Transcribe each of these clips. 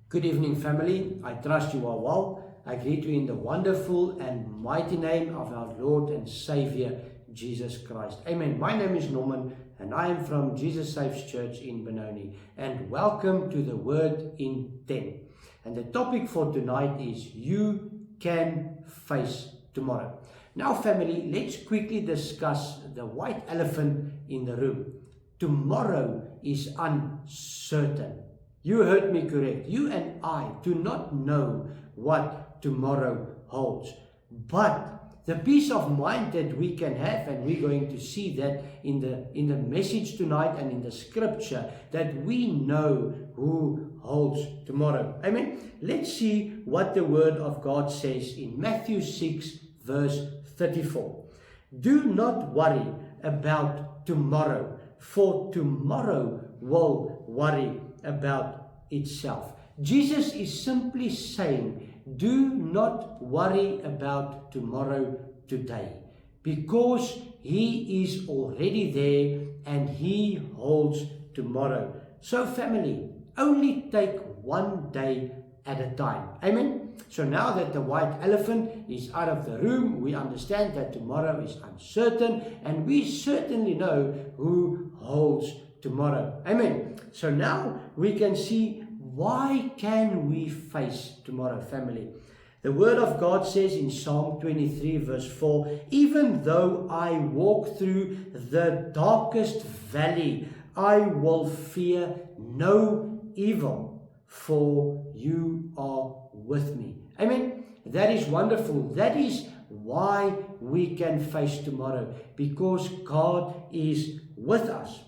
Good evening, family. I trust you are well. I greet you in the wonderful and mighty name of our Lord and Savior, Jesus Christ. Amen. My name is Norman and I am from Jesus Saves Church in Benoni. And welcome to the Word in 10. And the topic for tonight is You Can Face Tomorrow. Now, family, let's quickly discuss the white elephant in the room. Tomorrow is uncertain. You heard me correct. You and I do not know what tomorrow holds. But the peace of mind that we can have, and we're going to see that in the message tonight and in the scripture, that we know who holds tomorrow. Amen. Let's see what the word of God says in Matthew 6 verse 34. Do not worry about tomorrow, for tomorrow will worry about itself. Jesus is simply saying, do not worry about tomorrow today, because He is already there and He holds tomorrow. So family, only take one day at a time. Amen. So now that the white elephant is out of the room, we understand that tomorrow is uncertain, and we certainly know who holds tomorrow. Amen. So now we can see, why can we face tomorrow, family? The word of God says in Psalm 23 verse 4, even though I walk through the darkest valley, I will fear no evil, for you are with me. Amen. That is wonderful. That is why we can face tomorrow, because God is with us.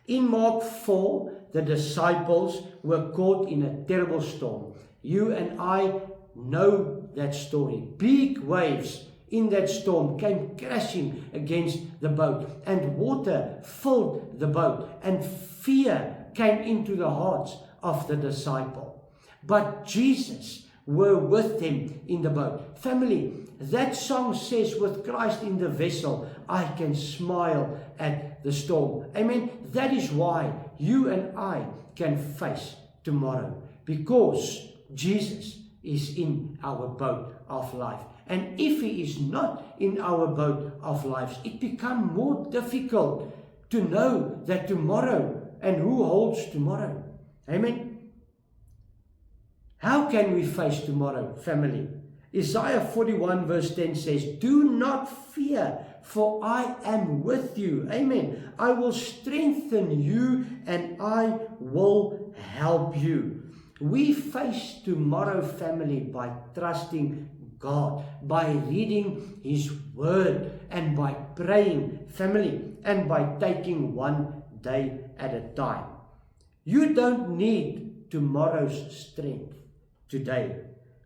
In Mark 4, the disciples were caught in a terrible storm. You and I know that story. Big waves in that storm came crashing against the boat, and water filled the boat, and fear came into the hearts of the disciple. But Jesus were with them in the boat. Family, that song says, with Christ in the vessel, I can smile at the storm. Amen. That is why you and I can face tomorrow, because Jesus is in our boat of life. And if He is not in our boat of life, it becomes more difficult to know that tomorrow and who holds tomorrow. Amen. How can we face tomorrow, family? Isaiah 41 verse 10 says, do not fear, for I am with you. Amen. I will strengthen you and I will help you. We face tomorrow, family, by trusting God, by reading His Word, and by praying, family, and by taking one day at a time. You don't need tomorrow's strength today.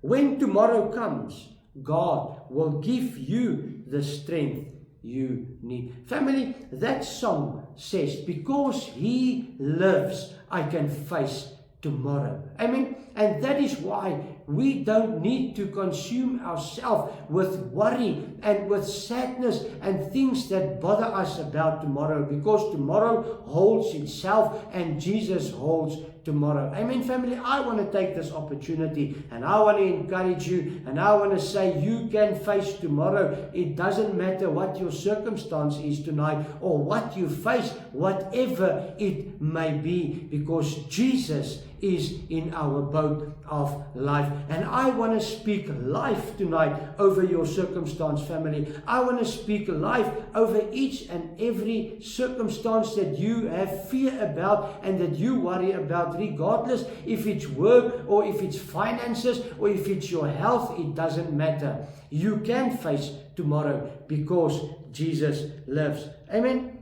When tomorrow comes, God will give you the strength you need. Family, that song says, because He lives, I can face tomorrow. Amen. And that is why we don't need to consume ourselves with worry and with sadness and things that bother us about tomorrow, because tomorrow holds itself and Jesus holds tomorrow. Amen, family. I want to take this opportunity and I want to encourage you, and I want to say you can face tomorrow. It doesn't matter what your circumstance is tonight or what you face, whatever it may be, because Jesus is in our boat of life. And I want to speak life tonight over your circumstance, family. I want to speak life over each and every circumstance that you have fear about and that you worry about, regardless if it's work or if it's finances or if it's your health. It doesn't matter. You can face tomorrow because Jesus lives. Amen.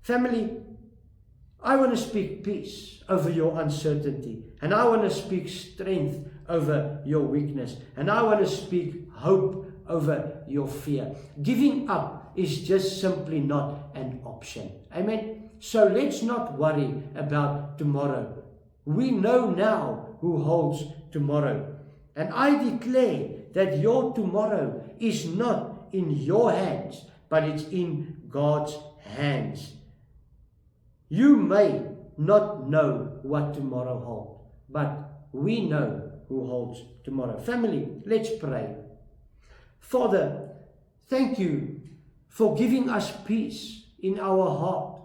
Family, I want to speak peace over your uncertainty, and I want to speak strength over your weakness, and I want to speak hope over your fear. Giving up is just simply not an option. Amen. So let's not worry about tomorrow. We know now who holds tomorrow. And I declare that your tomorrow is not in your hands, but it's in God's hands. You may not know what tomorrow holds, but we know who holds tomorrow. Family, let's pray. Father, thank you for giving us peace in our heart,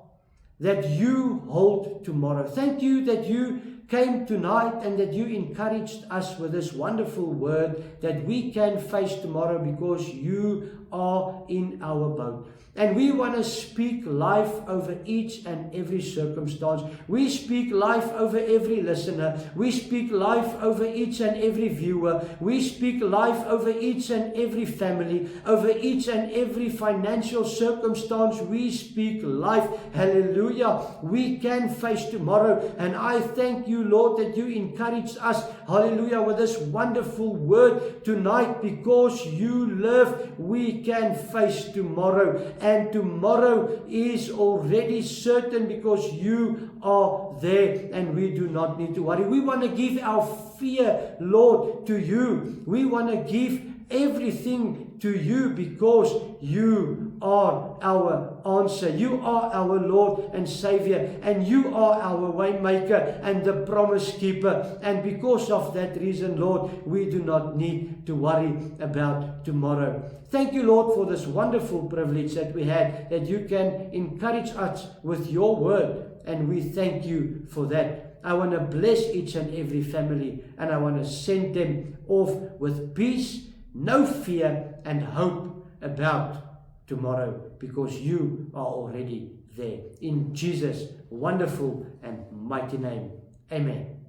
that you hold tomorrow. Thank you that you came tonight and that you encouraged us with this wonderful word that we can face tomorrow because you are in our boat. And we want to speak life over each and every circumstance. We speak life over every listener. We speak life over each and every viewer. We speak life over each and every family, over each and every financial circumstance. We speak life. Hallelujah. We can face tomorrow. And I thank you, Lord, that you encouraged us, hallelujah, with this wonderful word tonight. Because you live, we can face tomorrow. And tomorrow is already certain because you are there and we do not need to worry. We want to give our fear, Lord, to you. We want to give everything to you because you are our answer. You are our Lord and Savior, and you are our way maker and the promise keeper. And because of that reason, Lord, we do not need to worry about tomorrow. Thank you, Lord, for this wonderful privilege that we had, that you can encourage us with your word, and we thank you for that. I want to bless each and every family, and I want to send them off with peace, no fear, and hope about tomorrow, because you are already there. In Jesus' wonderful and mighty name, amen.